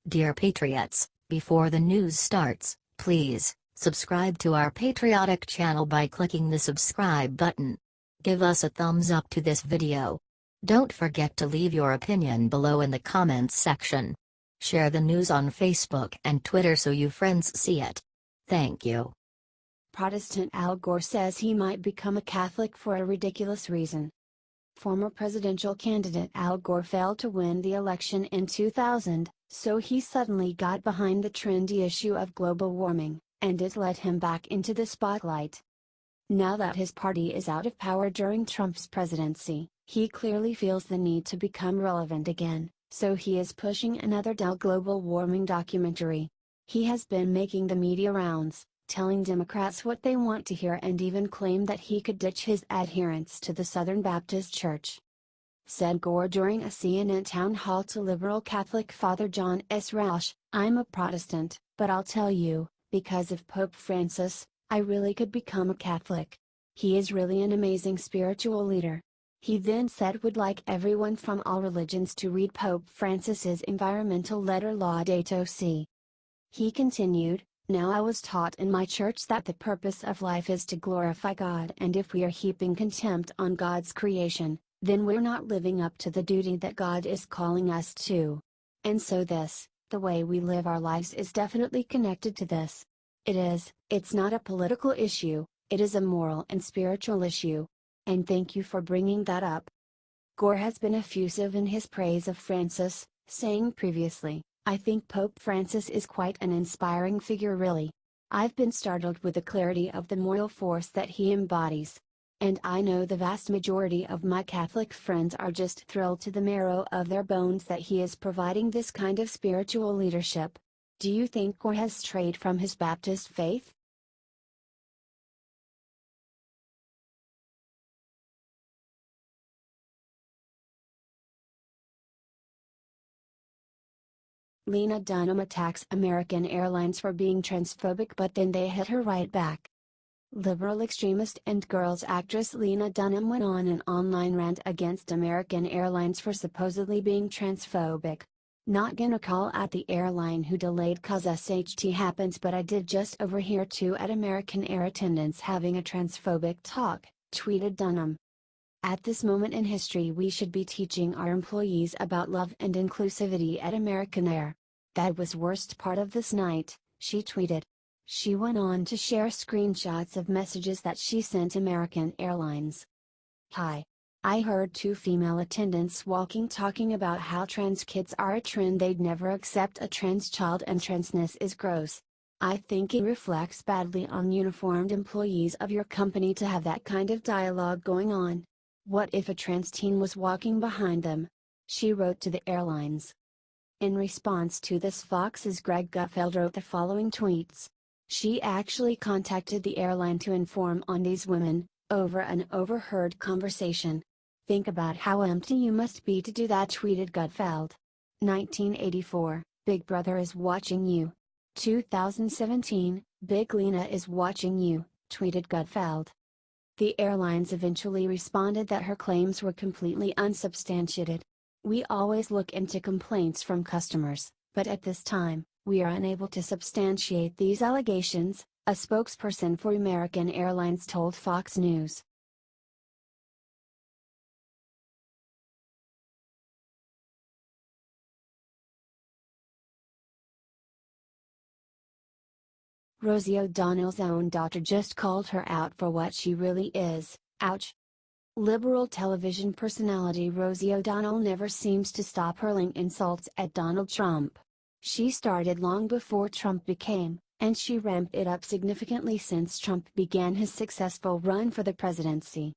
Dear Patriots, before the news starts, please subscribe to our patriotic channel by clicking the subscribe button. Give us a thumbs up to this video. Don't forget to leave your opinion below in the comments section. Share the news on Facebook and Twitter so you friends see it. Thank you. Protestant Al Gore says he might become a Catholic for a ridiculous reason. Former presidential candidate Al Gore failed to win the election in 2000, so he suddenly got behind the trendy issue of global warming, and it led him back into the spotlight. Now that his party is out of power during Trump's presidency, he clearly feels the need to become relevant again, so he is pushing another global warming documentary. He has been making the media rounds, telling Democrats what they want to hear, and even claimed that he could ditch his adherence to the Southern Baptist Church. Said Gore during a CNN town hall to liberal Catholic Father John S. Rausch, "I'm a Protestant, but I'll tell you, because of Pope Francis, I really could become a Catholic. He is really an amazing spiritual leader." He then said would like everyone from all religions to read Pope Francis's environmental letter Laudato Si. He continued, "Now I was taught in my church that the purpose of life is to glorify God, and if we are heaping contempt on God's creation, then we're not living up to the duty that God is calling us to. And so the way we live our lives is definitely connected to this. It's not a political issue, it is a moral and spiritual issue. And thank you for bringing that up." Gore has been effusive in his praise of Francis, saying previously, "I think Pope Francis is quite an inspiring figure really. I've been startled with the clarity of the moral force that he embodies. And I know the vast majority of my Catholic friends are just thrilled to the marrow of their bones that he is providing this kind of spiritual leadership." Do you think Gore has strayed from his Baptist faith? Lena Dunham attacks American Airlines for being transphobic, but then they hit her right back. Liberal extremist and girls actress Lena Dunham went on an online rant against American Airlines for supposedly being transphobic. "Not gonna call out the airline who delayed 'cause SHT happens, but I did just overhear two at American Air attendants having a transphobic talk," tweeted Dunham. "At this moment in history we should be teaching our employees about love and inclusivity at American Air. That was worst part of this night," she tweeted. She went on to share screenshots of messages that she sent American Airlines. "Hi. I heard two female attendants walking talking about how trans kids are a trend, they'd never accept a trans child, and transness is gross. I think it reflects badly on uniformed employees of your company to have that kind of dialogue going on. What if a trans teen was walking behind them?" she wrote to the airlines. In response to this, Fox's Greg Gutfeld wrote the following tweets. She actually contacted the airline to inform on these women, over an overheard conversation. "Think about how empty you must be to do that," tweeted Gutfeld. 1984, Big Brother is watching you. 2017, Big Lena is watching you, tweeted Gutfeld. The airlines eventually responded that her claims were completely unsubstantiated. "We always look into complaints from customers, but at this time, we are unable to substantiate these allegations," a spokesperson for American Airlines told Fox News. Rosie O'Donnell's own daughter just called her out for what she really is. Ouch. Liberal television personality Rosie O'Donnell never seems to stop hurling insults at Donald Trump. She started long before Trump became, and she ramped it up significantly since Trump began his successful run for the presidency.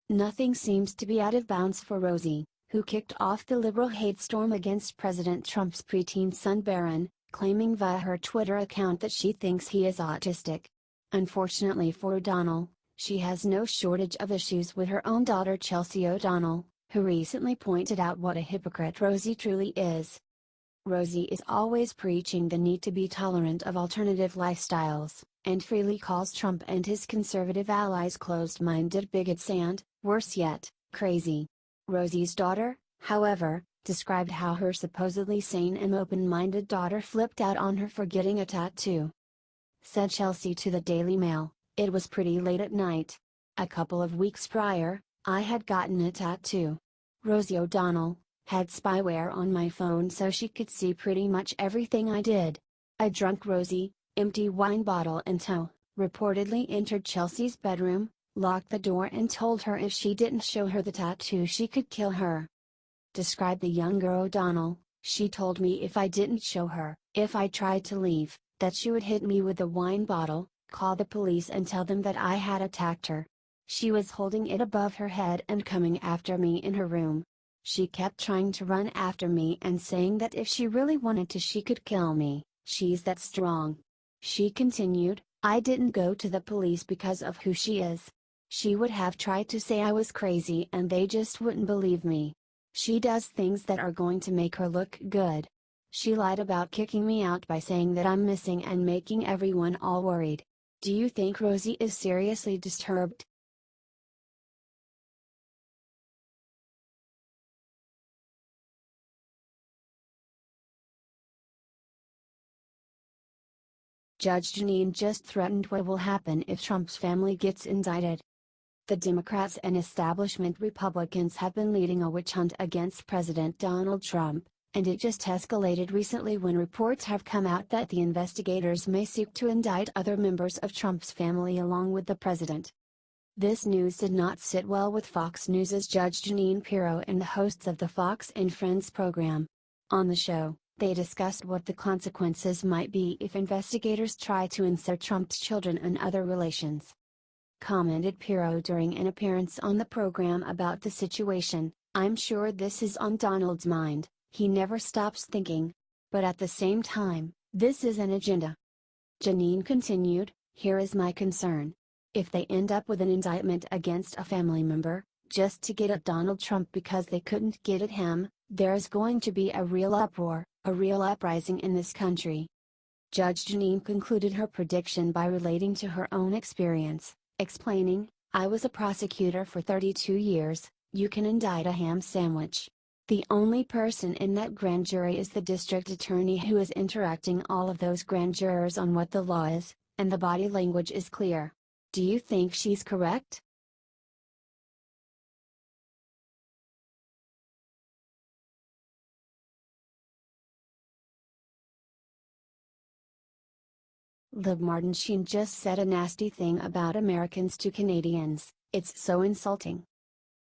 Nothing seems to be out of bounds for Rosie, who kicked off the liberal hate storm against President Trump's preteen son Barron, claiming via her Twitter account that she thinks he is autistic. Unfortunately for O'Donnell, she has no shortage of issues with her own daughter Chelsea O'Donnell, who recently pointed out what a hypocrite Rosie truly is. Rosie is always preaching the need to be tolerant of alternative lifestyles, and freely calls Trump and his conservative allies closed-minded bigots and, worse yet, crazy. Rosie's daughter, however, described how her supposedly sane and open-minded daughter flipped out on her for getting a tattoo. Said Chelsea to the Daily Mail, "It was pretty late at night. A couple of weeks prior, I had gotten a tattoo. Rosie O'Donnell had spyware on my phone so she could see pretty much everything I did. A drunk Rosie, empty wine bottle in tow, reportedly entered Chelsea's bedroom, locked the door and told her if she didn't show her the tattoo she could kill her." Described the younger O'Donnell, "She told me if I didn't show her, if I tried to leave, that she would hit me with a wine bottle, call the police and tell them that I had attacked her. She was holding it above her head and coming after me in her room. She kept trying to run after me and saying that if she really wanted to she could kill me, she's that strong." She continued, "I didn't go to the police because of who she is. She would have tried to say I was crazy and they just wouldn't believe me. She does things that are going to make her look good. She lied about kicking me out by saying that I'm missing and making everyone all worried. Do you think Rosie is seriously disturbed?" Judge Jeanine just threatened what will happen if Trump's family gets indicted. The Democrats and establishment Republicans have been leading a witch hunt against President Donald Trump, and it just escalated recently when reports have come out that the investigators may seek to indict other members of Trump's family along with the president. This news did not sit well with Fox News's Judge Jeanine Pirro and the hosts of the Fox and Friends program. On the show, they discussed what the consequences might be if investigators try to insert Trump's children and other relations. Commented Pirro during an appearance on the program about the situation, "I'm sure this is on Donald's mind, he never stops thinking. But at the same time, this is an agenda." Jeanine continued, "Here is my concern. If they end up with an indictment against a family member, just to get at Donald Trump because they couldn't get at him, there is going to be a real uproar, a real uprising in this country." Judge Jeanine concluded her prediction by relating to her own experience, explaining, "I was a prosecutor for 32 years, you can indict a ham sandwich. The only person in that grand jury is the district attorney who is interacting all of those grand jurors on what the law is, and the body language is clear. Do you think she's correct?" Lib Martin Sheen just said a nasty thing about Americans to Canadians, "It's so insulting.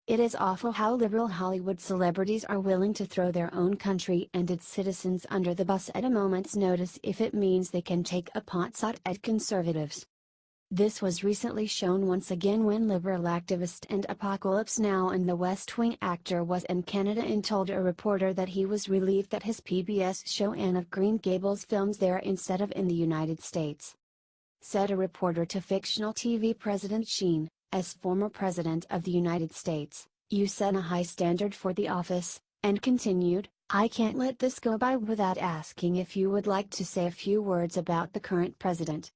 It is awful how liberal Hollywood celebrities are willing to throw their own country and its citizens under the bus at a moment's notice if it means they can take a pot shot at conservatives." This was recently shown once again when liberal activist and Apocalypse Now and the West Wing actor was in Canada and told a reporter that he was relieved that his PBS show Anne of Green Gables films there instead of in the United States. Said a reporter to fictional TV president Sheen, "As former president of the United States, you set a high standard for the office," and continued, "I can't let this go by without asking if you would like to say a few words about the current president."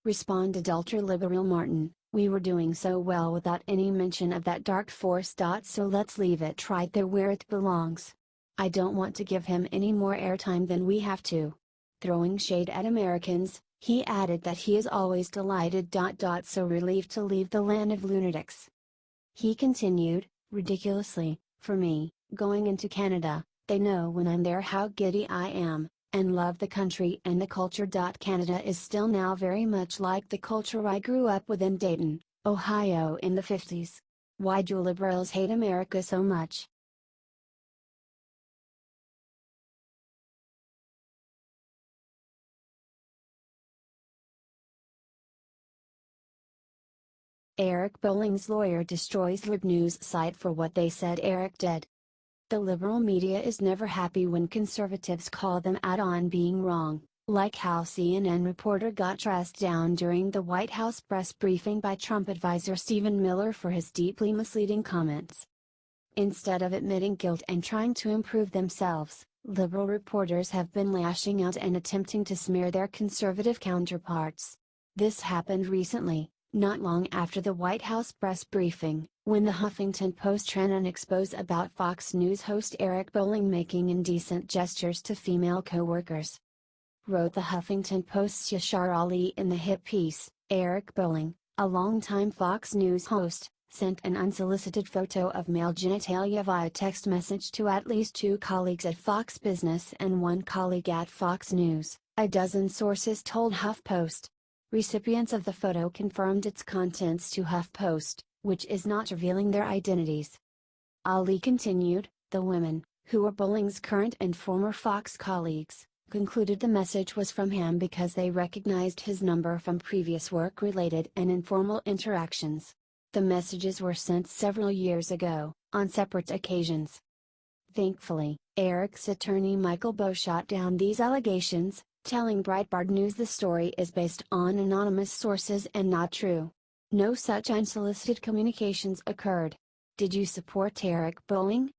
Responded ultra-liberal Martin, "We were doing so well without any mention of that dark force. So let's leave it right there where it belongs. I don't want to give him any more airtime than we have to." Throwing shade at Americans, he added that he is always delighted. So relieved to leave the land of lunatics. He continued, "Ridiculously, for me, going into Canada, they know when I'm there how giddy I am, and love the country and the culture. Canada is still now very much like the culture I grew up with in Dayton, Ohio in the 50s. Why do liberals hate America so much?" Eric Bolling's lawyer destroys Lib News site for what they said Eric did. The liberal media is never happy when conservatives call them out on being wrong, like how CNN reporter got dressed down during the White House press briefing by Trump advisor Stephen Miller for his deeply misleading comments. Instead of admitting guilt and trying to improve themselves, liberal reporters have been lashing out and attempting to smear their conservative counterparts. This happened recently, Not long after the White House press briefing, when the Huffington Post ran an expose about Fox News host Eric Bolling making indecent gestures to female co-workers. Wrote the Huffington Post's Yashar Ali in the hit piece, Eric Bolling, a longtime Fox News host, sent an unsolicited photo of male genitalia via text message to at least 2 colleagues at Fox Business and 1 colleague at Fox News, a dozen sources told HuffPost. Recipients of the photo confirmed its contents to HuffPost, which is not revealing their identities. Ali continued, the women, who were Bolling's current and former Fox colleagues, concluded the message was from him because they recognized his number from previous work-related and informal interactions. The messages were sent several years ago, on separate occasions. Thankfully, Eric's attorney Michael Bowe shot down these allegations, telling Breitbart News the story is based on anonymous sources and not true. No such unsolicited communications occurred. Did you support Eric Bolling?